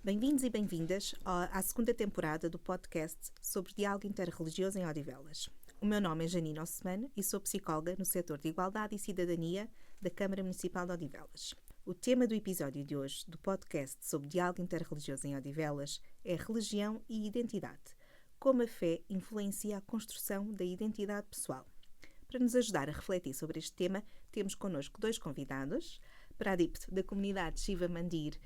Bem-vindos e bem-vindas à segunda temporada do podcast sobre diálogo interreligioso em Odivelas. O meu nome é Janina Osman e sou psicóloga no setor de Igualdade e Cidadania da Câmara Municipal de Odivelas. O tema do episódio de hoje do podcast sobre diálogo interreligioso em Odivelas é religião e identidade, como a fé influencia a construção da identidade pessoal. Para nos ajudar a refletir sobre este tema, temos connosco dois convidados, Pradip, da comunidade Shiva Mandir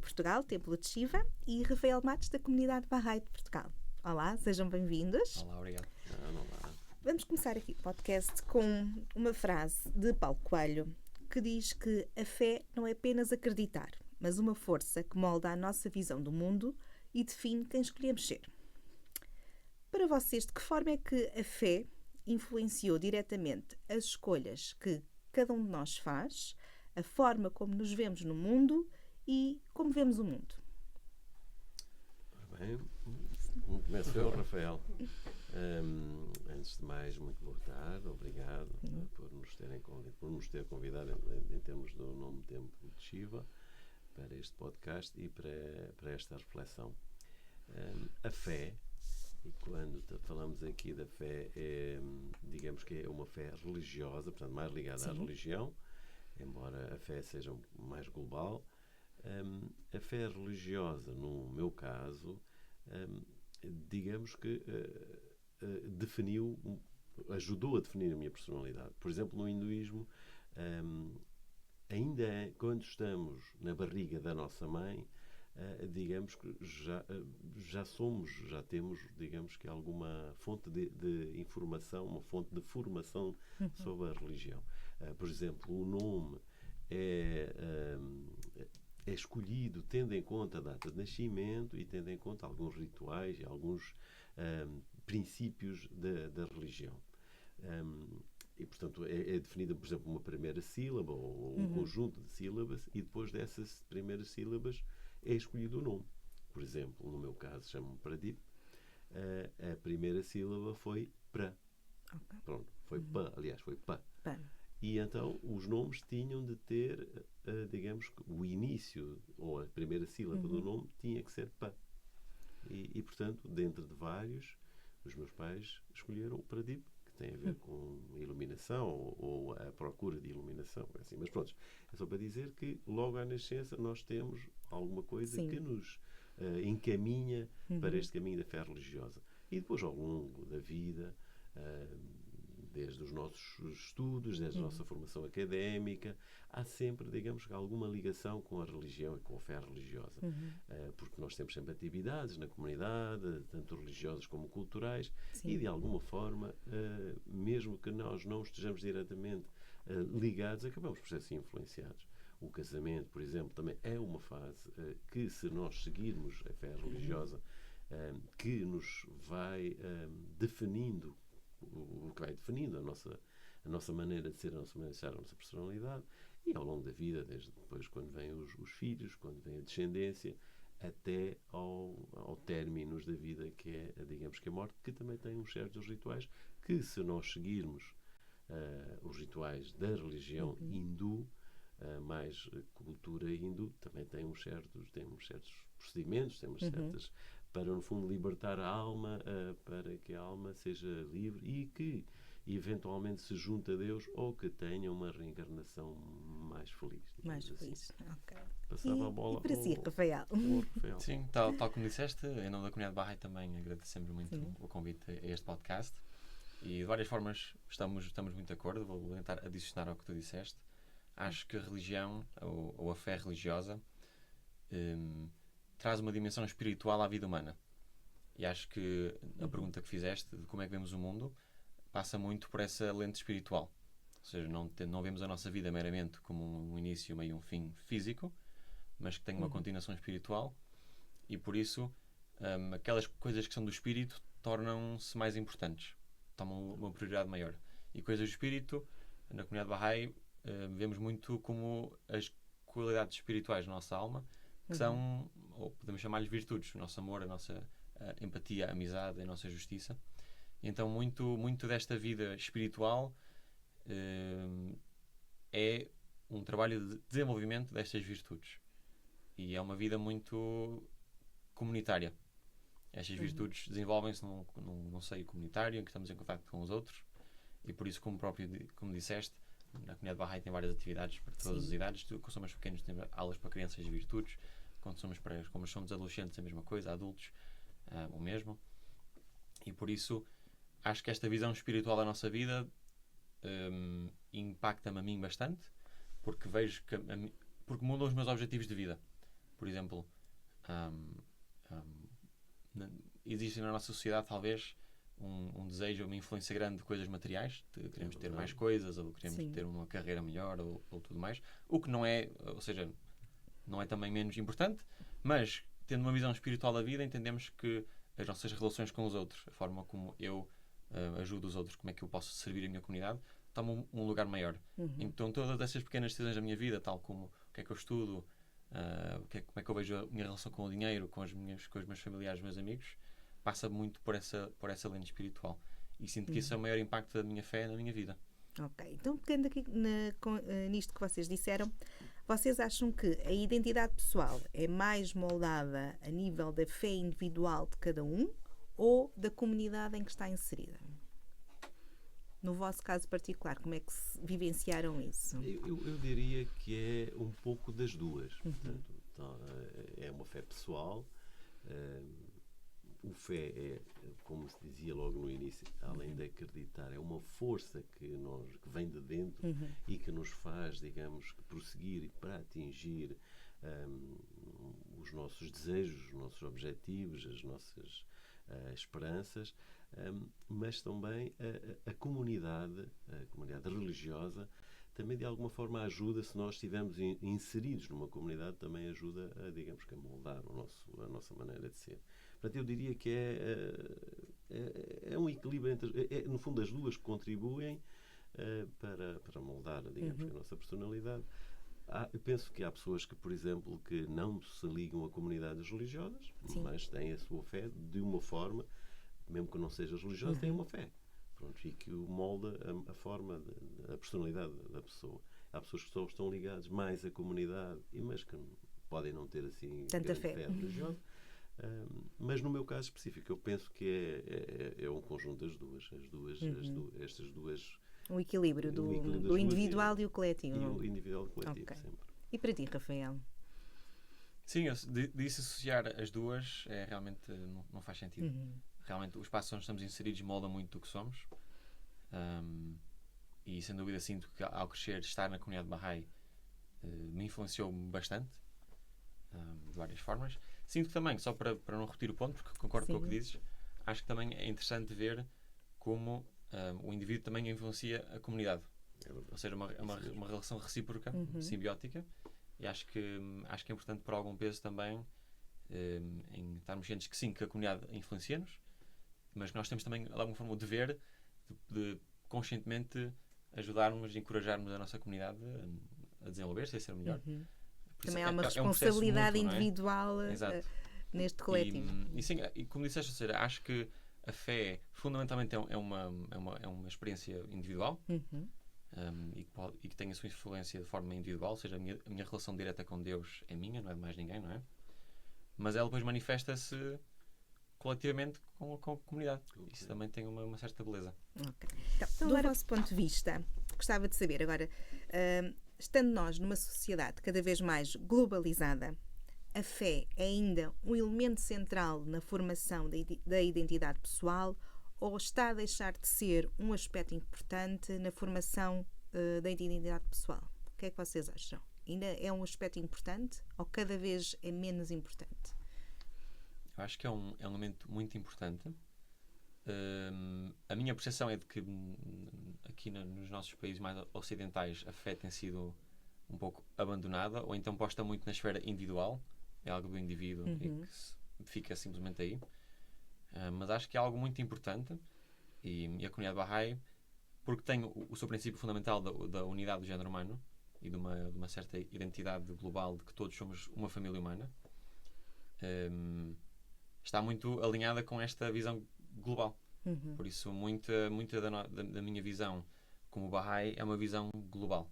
Portugal, Templo de Shiva, e Rafael Matos, da comunidade Bahá'í de Portugal. Olá, sejam bem-vindos. Olá, obrigado. Olá. Vamos começar aqui o podcast com uma frase de Paulo Coelho que diz que a fé não é apenas acreditar, mas uma força que molda a nossa visão do mundo e define quem escolhemos ser. Para vocês, de que forma é que a fé influenciou diretamente as escolhas que cada um de nós faz, a forma como nos vemos no mundo e como vemos o mundo? Bem, começo eu, Rafael. Antes de mais, muito boa tarde, obrigado por nos ter convidado em termos do nome Templo de Shiva para este podcast e para esta reflexão. A fé, e quando falamos aqui da fé, digamos que é uma fé religiosa, portanto mais ligada à religião, embora a fé seja mais global. A fé religiosa, no meu caso, digamos que ajudou a definir a minha personalidade. Por exemplo, no hinduísmo, ainda quando estamos na barriga da nossa mãe, digamos que já temos, digamos que alguma fonte de informação, uma fonte de formação sobre a religião. Por exemplo, o nome é escolhido tendo em conta a data de nascimento e tendo em conta alguns rituais e alguns princípios da religião. E, portanto, é definida, por exemplo, uma primeira sílaba ou um conjunto de sílabas, e depois dessas primeiras sílabas é escolhido o nome. Por exemplo, no meu caso, chamo-me Pradip. A primeira sílaba foi Pra. Okay. Pronto, foi Pá. Aliás, foi Pá. Pá. E então os nomes tinham de ter, digamos, o início ou a primeira sílaba do nome tinha que ser Pá. E, portanto, dentro de vários, os meus pais escolheram o Pradip, que tem a ver com iluminação ou a procura de iluminação. Assim. Mas pronto, é só para dizer que logo à nascença nós temos alguma coisa que nos encaminha para este caminho da fé religiosa. E depois, ao longo da vida, desde os nossos estudos, desde a nossa formação académica, há sempre, digamos, alguma ligação com a religião e com a fé religiosa. Porque nós temos sempre atividades na comunidade, tanto religiosas como culturais, e de alguma forma, mesmo que nós não estejamos diretamente ligados, acabamos por ser assim influenciados. O casamento, por exemplo, também é uma fase que, se nós seguirmos a fé religiosa, que nos vai definindo o que vai definindo a nossa maneira de ser, a nossa maneira de estar, a nossa personalidade, e ao longo da vida, desde depois quando vêm os filhos, quando vem a descendência, até ao término da vida, que é, digamos, que a morte, que também tem uns certos rituais, que se nós seguirmos os rituais da religião hindu, mais cultura hindu, também tem uns certos procedimentos, tem umas certas, para no fundo libertar a alma, para que a alma seja livre e que eventualmente se junte a Deus ou que tenha uma reencarnação mais feliz. Mais assim. feliz, ok. Passava a bola e para si, Rafael? Rafael. Sim, tal como disseste, em nome da comunidade Bahá'í também agradecemos muito o convite a este podcast. E de várias formas estamos muito de acordo. Vou tentar adicionar ao que tu disseste. Acho que a religião, ou a fé religiosa, traz uma dimensão espiritual à vida humana. E acho que a pergunta que fizeste, de como é que vemos o mundo, passa muito por essa lente espiritual. Ou seja, não vemos a nossa vida meramente como um início, meio um fim físico, mas que tem uma continuação espiritual, e por isso aquelas coisas que são do espírito tornam-se mais importantes, tomam uma prioridade maior. E coisas do espírito, na comunidade Bahá'í, vemos muito como as qualidades espirituais da nossa alma, que são, ou podemos chamar-lhes virtudes, o nosso amor, a nossa empatia, a amizade, a nossa justiça. E então muito desta vida espiritual é um trabalho de desenvolvimento destas virtudes. E é uma vida muito comunitária. Estas virtudes desenvolvem-se num seio comunitário em que estamos em contato com os outros, e por isso, como disseste, na comunidade Bahá'í tem várias atividades para todas as idades. Quando somos pequenos temos aulas para crianças de virtudes, quando somos adolescentes a mesma coisa, adultos o mesmo. E por isso acho que esta visão espiritual da nossa vida impacta-me a mim bastante, porque vejo que porque mudam os meus objetivos de vida. Por exemplo, existe na nossa sociedade talvez um desejo, uma influência grande de coisas materiais, queremos ter mais coisas, ou queremos ter uma carreira melhor, ou tudo mais, o que não é, ou seja, não é também menos importante, mas tendo uma visão espiritual da vida, entendemos que as nossas relações com os outros, a forma como eu ajudo os outros, como é que eu posso servir a minha comunidade, tomam um lugar maior. Então todas essas pequenas decisões da minha vida, tal como o que é que eu estudo, como é que eu vejo a minha relação com o dinheiro, com os meus familiares, os meus amigos, passa muito por essa lente espiritual. E sinto que isso é o maior impacto da minha fé na minha vida. Ok, então pegando aqui nisto que vocês disseram, vocês acham que a identidade pessoal é mais moldada a nível da fé individual de cada um ou da comunidade em que está inserida? No vosso caso particular, como é que vivenciaram isso? Eu diria que é um pouco das duas. Portanto, é uma fé pessoal. O fé é, como se dizia logo no início, além de acreditar, é uma força que vem de dentro e que nos faz, digamos, prosseguir para atingir os nossos desejos, os nossos objetivos, as nossas esperanças, mas também a comunidade religiosa também de alguma forma ajuda, se nós estivermos inseridos numa comunidade, também ajuda a, digamos, a moldar a nossa maneira de ser. Portanto, eu diria que é um equilíbrio entre, no fundo, as duas contribuem para moldar, digamos, a nossa personalidade. Eu penso que há pessoas que, por exemplo, que não se ligam a comunidades religiosas, mas têm a sua fé de uma forma, mesmo que não seja religiosa, têm uma fé. Pronto, e que molda a forma, a personalidade da pessoa. Há pessoas que só estão ligadas mais à comunidade, mas que podem não ter assim tanta fé religiosa. Mas no meu caso específico, eu penso que é um conjunto das duas. Estas duas. Um equilíbrio do individual e o coletivo. E o individual e o coletivo, sempre. E para ti, Rafael? Sim, disse associar as duas realmente não faz sentido. Realmente o espaço onde estamos inseridos molda muito do que somos. E sem dúvida sinto que ao crescer, estar na comunidade Bahá'í me influenciou bastante, de várias formas. Sinto também, só para não repetir o ponto, porque concordo com o que dizes, acho que também é interessante ver como o indivíduo também influencia a comunidade. Ou seja, uma relação recíproca, simbiótica, e acho que é importante por algum peso também em estarmos cientes que sim, que a comunidade influencia-nos, mas que nós temos também, de alguma forma, o dever de conscientemente ajudarmos e encorajarmos a nossa comunidade a desenvolver-se e a ser melhor. Também há uma responsabilidade individual neste coletivo. E sim, e como disseste, ou seja, acho que a fé fundamentalmente é uma experiência individual e que tem a sua influência de forma individual, ou seja, a minha relação direta com Deus é minha, não é de mais ninguém, não é? Mas ela depois manifesta-se coletivamente com a comunidade. Isso também tem uma certa beleza. Okay. Então, do vosso ponto de vista, gostava de saber agora, estando nós numa sociedade cada vez mais globalizada, a fé é ainda um elemento central na formação da identidade pessoal ou está a deixar de ser um aspecto importante na formação da identidade pessoal? O que é que vocês acham? Ainda é um aspecto importante ou cada vez é menos importante? Eu acho que é um elemento muito importante. A minha percepção é de que aqui nos nossos países mais ocidentais a fé tem sido um pouco abandonada ou então posta muito na esfera individual, é algo do indivíduo e que fica simplesmente aí. Mas acho que é algo muito importante e a comunidade Bahá'í, porque tem o seu princípio fundamental da unidade do género humano e de uma certa identidade global de que todos somos uma família humana, está muito alinhada com esta visão global. Por isso, muita da minha visão como Bahá'í é uma visão global.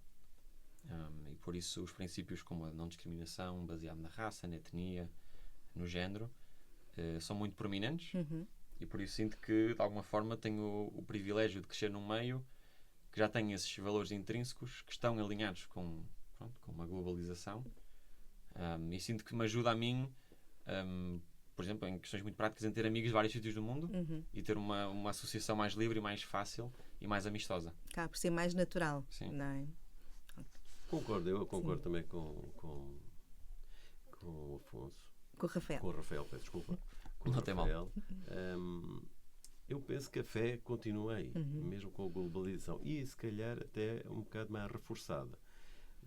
E Por isso, os princípios como a não discriminação, baseado na raça, na etnia, no género, são muito prominentes. E por isso sinto que, de alguma forma, tenho o privilégio de crescer num meio que já tem esses valores intrínsecos que estão alinhados com uma globalização. E sinto que me ajuda a mim, por exemplo, em questões muito práticas, em ter amigos de vários sítios do mundo e ter uma associação mais livre e mais fácil e mais amistosa. Acaba por ser mais natural. Sim. Não é? Eu concordo também com o Afonso. Com o Rafael. Com o Rafael, peço desculpa. Com o Não tem mal. Rafael. Eu penso que a fé continua aí, mesmo com a globalização. E se calhar até um bocado mais reforçada.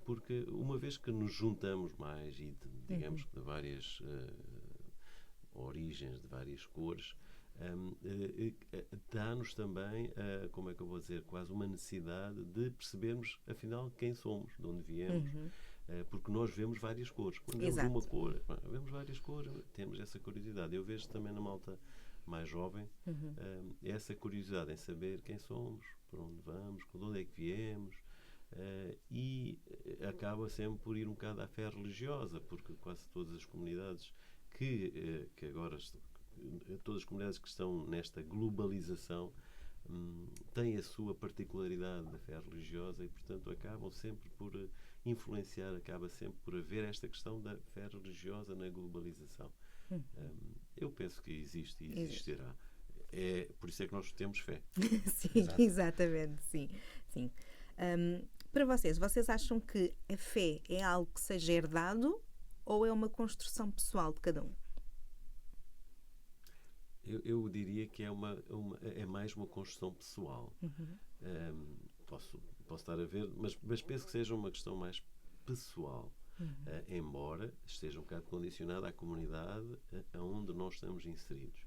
Porque uma vez que nos juntamos mais e digamos de várias origens, de várias cores, dá-nos também, como é que eu vou dizer, quase uma necessidade de percebermos afinal quem somos, de onde viemos. Porque nós vemos várias cores. Quando vemos uma cor, vemos várias cores, temos essa curiosidade. Eu vejo também na malta mais jovem essa curiosidade em saber quem somos, por onde vamos, de onde é que viemos, e acaba sempre por ir um bocado à fé religiosa, porque quase todas as comunidades que agora, todas as comunidades que estão nesta globalização têm a sua particularidade da fé religiosa e, portanto, acabam sempre por influenciar, acaba sempre por haver esta questão da fé religiosa na globalização. Eu penso que existe e existirá. Por isso é que nós temos fé. Sim, exatamente, sim. Para vocês acham que a fé é algo que seja herdado ou é uma construção pessoal de cada um? Eu diria que é mais uma construção pessoal. Posso estar a ver, mas penso que seja uma questão mais pessoal. Embora esteja um bocado condicionada à comunidade onde nós estamos inseridos.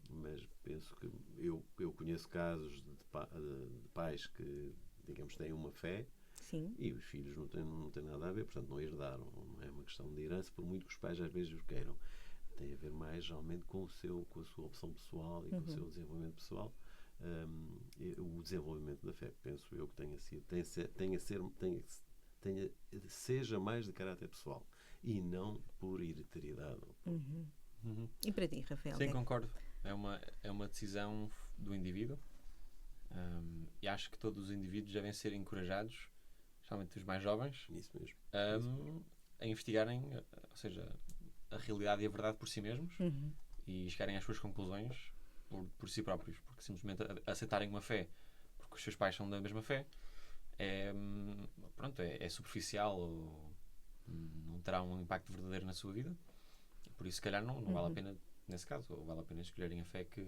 Mas penso que eu conheço casos de pais que, digamos, têm uma fé. Sim. E os filhos não têm nada a ver, portanto não herdaram. Não é uma questão de herança, por muito que os pais às vezes o queiram. Tem a ver mais realmente com a sua opção pessoal e com o seu desenvolvimento pessoal. O desenvolvimento da fé, penso eu que seja mais de caráter pessoal e não por hereditariedade. E para ti, Rafael? Sim, concordo. É uma decisão do indivíduo, e acho que todos os indivíduos devem ser encorajados, especialmente os mais jovens, Isso mesmo. a investigarem, ou seja, a realidade e a verdade por si mesmos e chegarem às suas conclusões por si próprios, porque simplesmente aceitarem uma fé porque os seus pais são da mesma fé é superficial ou não terá um impacto verdadeiro na sua vida. Por isso, se calhar, não vale a pena, nesse caso, ou vale a pena escolherem a fé que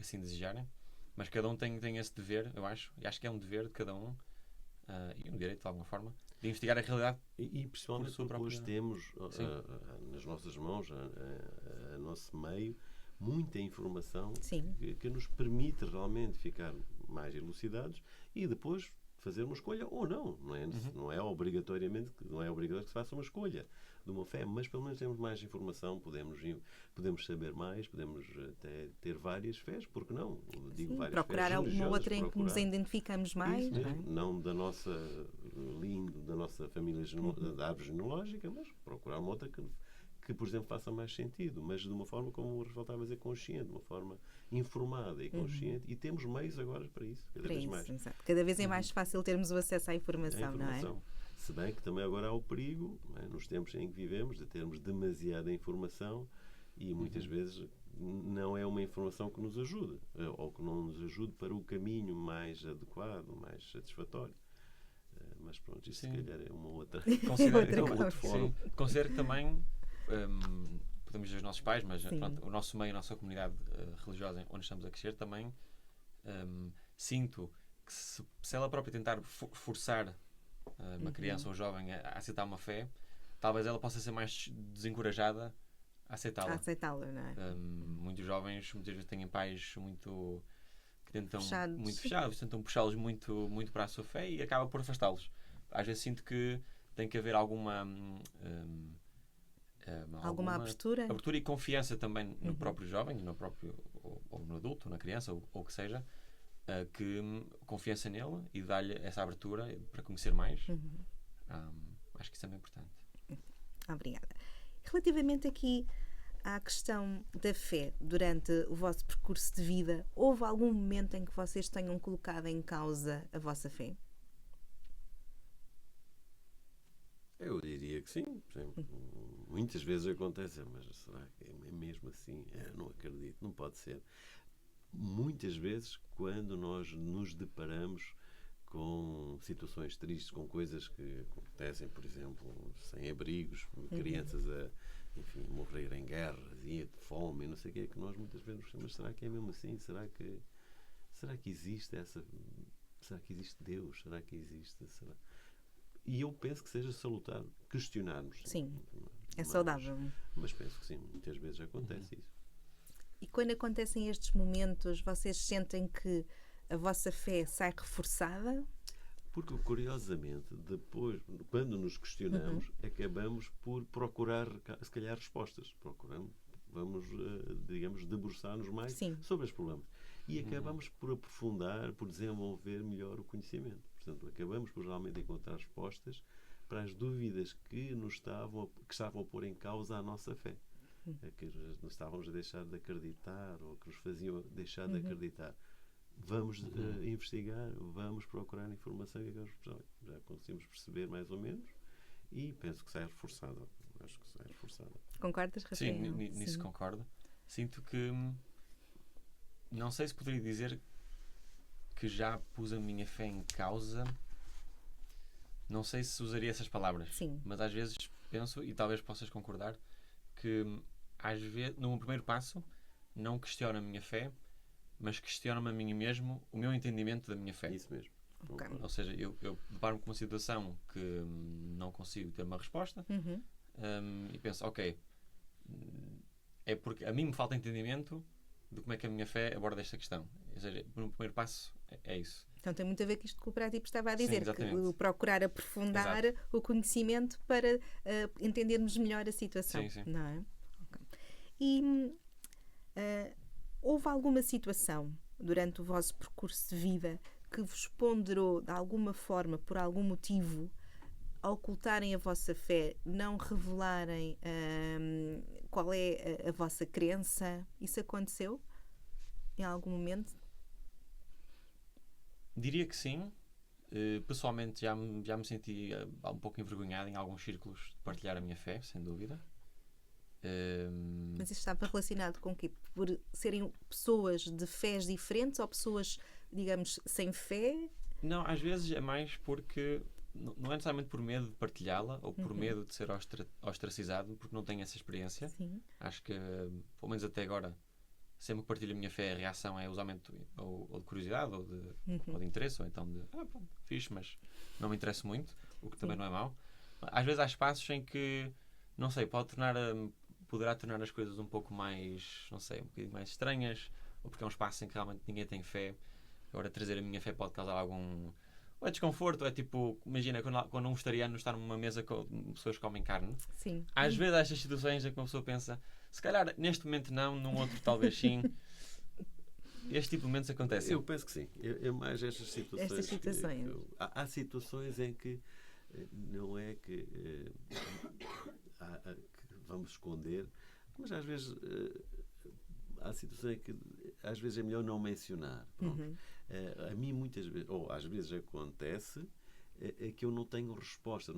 assim desejarem. Mas cada um tem esse dever, eu acho, e acho que é um dever de cada um, e um direito, de alguma forma, de investigar a realidade. E principalmente porque hoje temos nas nossas mãos, a nosso meio, muita informação que nos permite realmente ficar mais elucidados e depois fazer uma escolha ou não. Não é obrigatório que se faça uma escolha de uma fé, mas pelo menos temos mais informação, podemos saber mais, podemos até ter várias fés, porque não? Várias procurar fés alguma outra em que nos identificamos mais. Não da nossa família, da árvore genealógica, mas procurar uma outra que, por exemplo, faça mais sentido, mas de uma forma, como o Rafael estava a dizer, consciente, de uma forma informada e consciente, e temos meios agora para isso, cada vez mais. Exato. Cada vez é mais fácil termos o acesso à informação, não é? Se bem que também agora há o perigo, nos tempos em que vivemos, de termos demasiada informação e muitas vezes não é uma informação que nos ajude, ou que não nos ajude para o caminho mais adequado, mais satisfatório. Mas pronto, isso se calhar é uma outra fórum. Considero que também podemos dizer os nossos pais, mas o nosso meio, a nossa comunidade religiosa onde estamos a crescer também sinto que se ela própria tentar forçar uma criança ou jovem a aceitar uma fé, talvez ela possa ser mais desencorajada a aceitá-la. Não é? Muitos jovens muitas vezes têm pais que tentam fechados. Tentam puxá-los muito, muito para a sua fé e acaba por afastá-los. Às vezes sinto que tem que haver alguma abertura e confiança também no próprio jovem, no próprio, ou no adulto, na criança, ou o que seja, que confiança nele e dá-lhe essa abertura para conhecer mais, Acho que isso é bem importante. Obrigada. Relativamente aqui à questão da fé, durante o vosso percurso de vida, houve algum momento em que vocês tenham colocado em causa a vossa fé? Eu diria que sim. Muitas vezes acontece, mas será que é mesmo assim? Não acredito, não pode ser. Muitas vezes, quando nós nos deparamos com situações tristes, com coisas que acontecem, por exemplo, sem abrigos, crianças a morrer em guerras e de fome, não sei o que é, que nós muitas vezes nos mas será que é mesmo assim? Será que existe essa... Será que existe Deus? Será que existe... E eu penso que seja salutar questionarmos. Sim, é saudável. Mas penso que sim, muitas vezes acontece isso. E quando acontecem estes momentos, vocês sentem que a vossa fé sai reforçada? Porque, curiosamente, depois, quando nos questionamos, acabamos por procurar, se calhar, respostas. Vamos, digamos, debruçar-nos mais sobre os problemas. E acabamos por aprofundar, por desenvolver melhor o conhecimento. Portanto, acabamos por realmente encontrar respostas para as dúvidas que estavam a pôr em causa a nossa fé. Que nos estávamos a deixar de acreditar ou que nos faziam deixar de acreditar. Vamos investigar, vamos procurar informação e já conseguimos perceber mais ou menos e penso que sai reforçada. Acho que sai reforçada. Concordas, Rafael? Sim, nisso concordo. Sinto que não sei se poderia dizer que já pus a minha fé em causa. Não sei se usaria essas palavras. Sim. Mas às vezes penso, e talvez possas concordar, que às vezes, no primeiro passo, não questiono a minha fé, mas questiono-me a mim mesmo o meu entendimento da minha fé. Isso mesmo. Okay. Ou seja, eu deparo-me com uma situação que não consigo ter uma resposta e penso, ok, é porque a mim me falta entendimento de como é que a minha fé aborda esta questão. Ou seja, no primeiro passo é isso. Então tem muito a ver com isto que o Prático estava a dizer, Sim, que procurar aprofundar o conhecimento para entendermos melhor a situação. Sim, sim. Não é? Okay. E houve alguma situação durante o vosso percurso de vida que vos ponderou de alguma forma, por algum motivo, a ocultarem a vossa fé, não revelarem qual é a vossa crença? Isso aconteceu em algum momento? Diria que sim. Pessoalmente já me senti um pouco envergonhado em alguns círculos de partilhar a minha fé, sem dúvida. Mas isso estava relacionado com o quê? Por serem pessoas de fés diferentes ou pessoas, digamos, sem fé? Não, às vezes é mais porque não é necessariamente por medo de partilhá-la ou por medo de ser ostracizado, porque não tenho essa experiência. Sim. Acho que, pelo menos até agora, sempre que partilho a minha fé, a reação é usualmente ou de curiosidade ou de interesse, ou então de pronto, fixe, mas não me interessa muito, o que também não é mau. Às vezes há espaços em que, não sei, poderá tornar as coisas um pouco mais, não sei, um bocadinho mais estranhas, ou porque é um espaço em que realmente ninguém tem fé. Agora, trazer a minha fé pode causar algum... Ou é desconforto, ou é tipo... Imagina, quando um vegetariano está numa mesa com pessoas que comem carne. Sim. Às vezes há estas situações em que uma pessoa pensa, se calhar neste momento não, num outro talvez sim. Este tipo de momentos acontecem. Eu penso que sim. É mais estas situações. Estas situações. Há situações em que não é que vamos esconder, mas às vezes há situações em que às vezes é melhor não mencionar. A mim muitas vezes, ou às vezes acontece, é que eu não tenho resposta.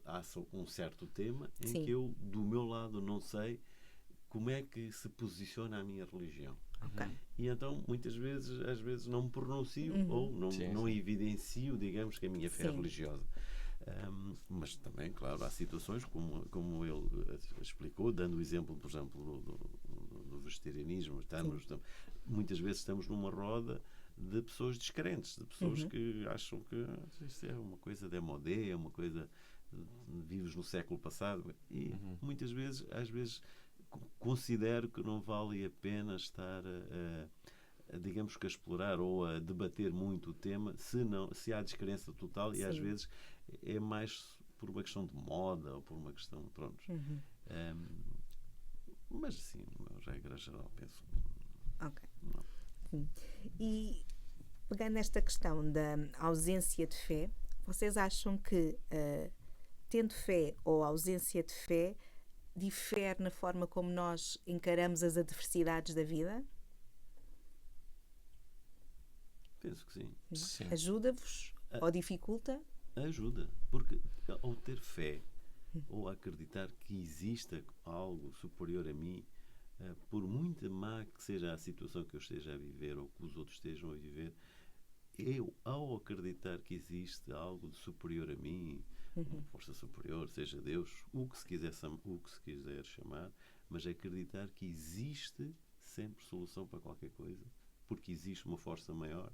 Há um certo tema em que eu, do meu lado, não sei como é que se posiciona a minha religião. Okay. E então, muitas vezes, às vezes não me pronuncio ou não evidencio, digamos, que a minha fé é religiosa. Mas também, claro, há situações, como ele explicou, dando o exemplo, por exemplo, do vegetarianismo. Muitas vezes estamos numa roda de pessoas descrentes, de pessoas que acham que isso é uma coisa de modé, é uma coisa vivos no século passado. E muitas vezes, às vezes, considero que não vale a pena estar digamos que a explorar ou a debater muito o tema se há descrença total. E às vezes é mais por uma questão de moda ou por uma questão, pronto. Mas sim, regra geral, penso. Ok. Sim. E pegando nesta questão da ausência de fé, vocês acham que tendo fé ou ausência de fé difere na forma como nós encaramos as adversidades da vida? Penso que sim. Sim. Ajuda-vos ou dificulta? Ajuda, porque ao ter fé ou acreditar que exista algo superior a mim, por muito má que seja a situação que eu esteja a viver ou que os outros estejam a viver, eu, ao acreditar que existe algo de superior a mim, uma força superior, seja Deus, o que se quiser chamar, mas acreditar que existe sempre solução para qualquer coisa, porque existe uma força maior,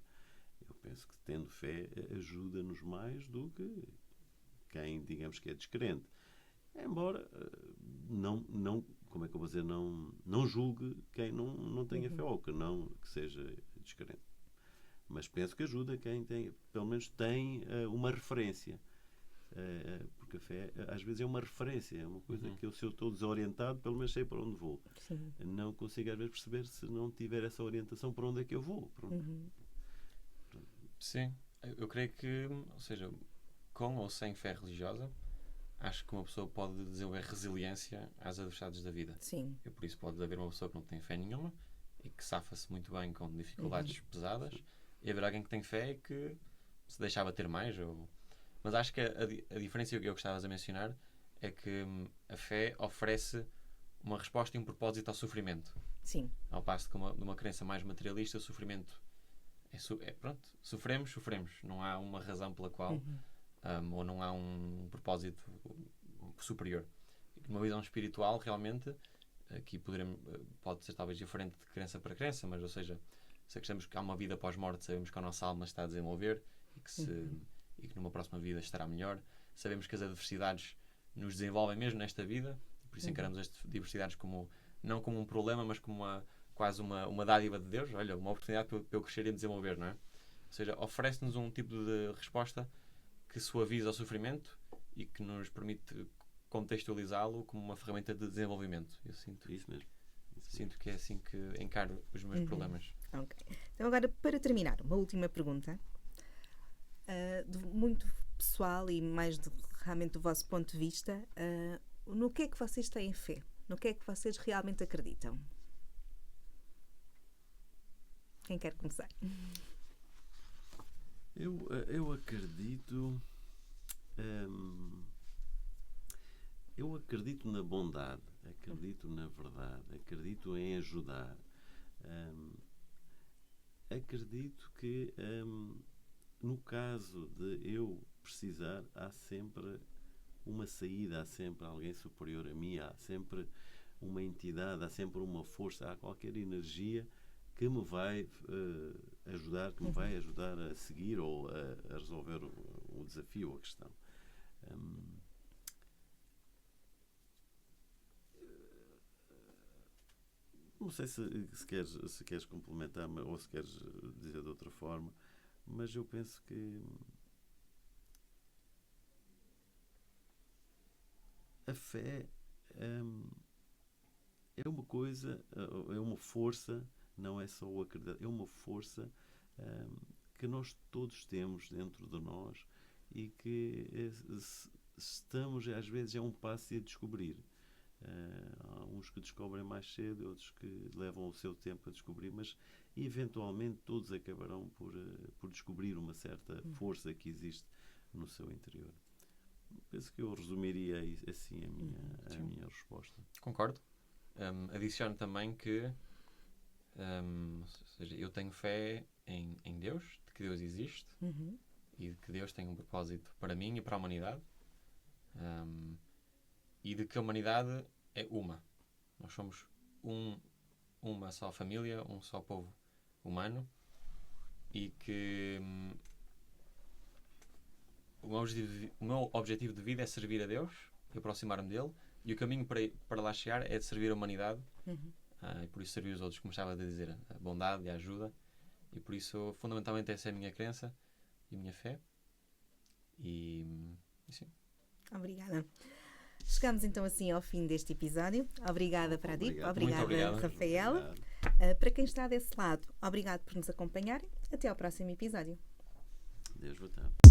eu penso que tendo fé ajuda-nos mais do que quem, digamos, que é descrente. Embora não como é que eu vou dizer, não julgue quem não tenha fé ou que seja descrente. Mas penso que ajuda quem tem, pelo menos tem uma referência. Porque a fé, às vezes, é uma referência, é uma coisa que se eu estou desorientado, pelo menos sei para onde vou. Sim. Não consigo, às vezes, perceber se não tiver essa orientação para onde é que eu vou. Sim, eu creio que, ou seja, com ou sem fé religiosa, acho que uma pessoa pode desenvolver resiliência às adversidades da vida. Sim. E por isso pode haver uma pessoa que não tem fé nenhuma e que safa-se muito bem com dificuldades pesadas, e haver alguém que tem fé e que se deixava ter mais. Mas acho que a diferença que eu gostavas a mencionar é que a fé oferece uma resposta e um propósito ao sofrimento. Sim. Ao passo que numa crença mais materialista, o sofrimento pronto, sofremos. Não há uma razão pela qual ou não há um propósito superior. Numa visão espiritual, realmente, aqui pode ser talvez diferente de crença para crença, mas, ou seja, se acreditamos que há uma vida pós-morte, sabemos que a nossa alma está a desenvolver e que numa próxima vida estará melhor. Sabemos que as adversidades nos desenvolvem mesmo nesta vida, por isso encaramos as adversidades não como um problema, mas como quase uma dádiva de Deus. Olha, uma oportunidade para eu crescer e me desenvolver, não é? Ou seja, oferece-nos um tipo de resposta que suaviza o sofrimento e que nos permite contextualizá-lo como uma ferramenta de desenvolvimento. Eu sinto Isso mesmo. Sinto que é assim que encaro os meus problemas. Ok. Então agora, para terminar, uma última pergunta. Muito pessoal e mais realmente do vosso ponto de vista, no que é que vocês têm fé? No que é que vocês realmente acreditam? Quem quer começar? Eu acredito... eu acredito na bondade, acredito na verdade, acredito em ajudar. Acredito que, no caso de eu precisar, há sempre uma saída, há sempre alguém superior a mim, há sempre uma entidade, há sempre uma força, há qualquer energia que me vai ajudar, que me vai ajudar a seguir ou a resolver o desafio ou a questão. Não sei se queres complementar ou se queres dizer de outra forma, mas eu penso que a fé é uma coisa, é uma força, não é só o acreditar, é uma força que nós todos temos dentro de nós e que estamos, às vezes, é um passo a descobrir. Há uns que descobrem mais cedo, outros que levam o seu tempo a descobrir, mas eventualmente todos acabarão por descobrir uma certa força que existe no seu interior. Penso que eu resumiria assim a minha resposta. Concordo. Adiciono também que ou seja, eu tenho fé em Deus, de que Deus existe e de que Deus tem um propósito para mim e para a humanidade. E de que a humanidade é uma. Nós somos uma só família, um só povo humano, e que o meu objetivo de vida é servir a Deus e aproximar-me dele, e o caminho para lá chegar é de servir a humanidade, e por isso servir os outros, como estava a dizer, a bondade e a ajuda, e por isso fundamentalmente essa é a minha crença e a minha fé, e sim. Obrigada. Chegamos então assim ao fim deste episódio. Obrigada, Pradip. Obrigada, Rafael. Para quem está desse lado, obrigado por nos acompanharem. Até ao próximo episódio. Deus, boa tarde.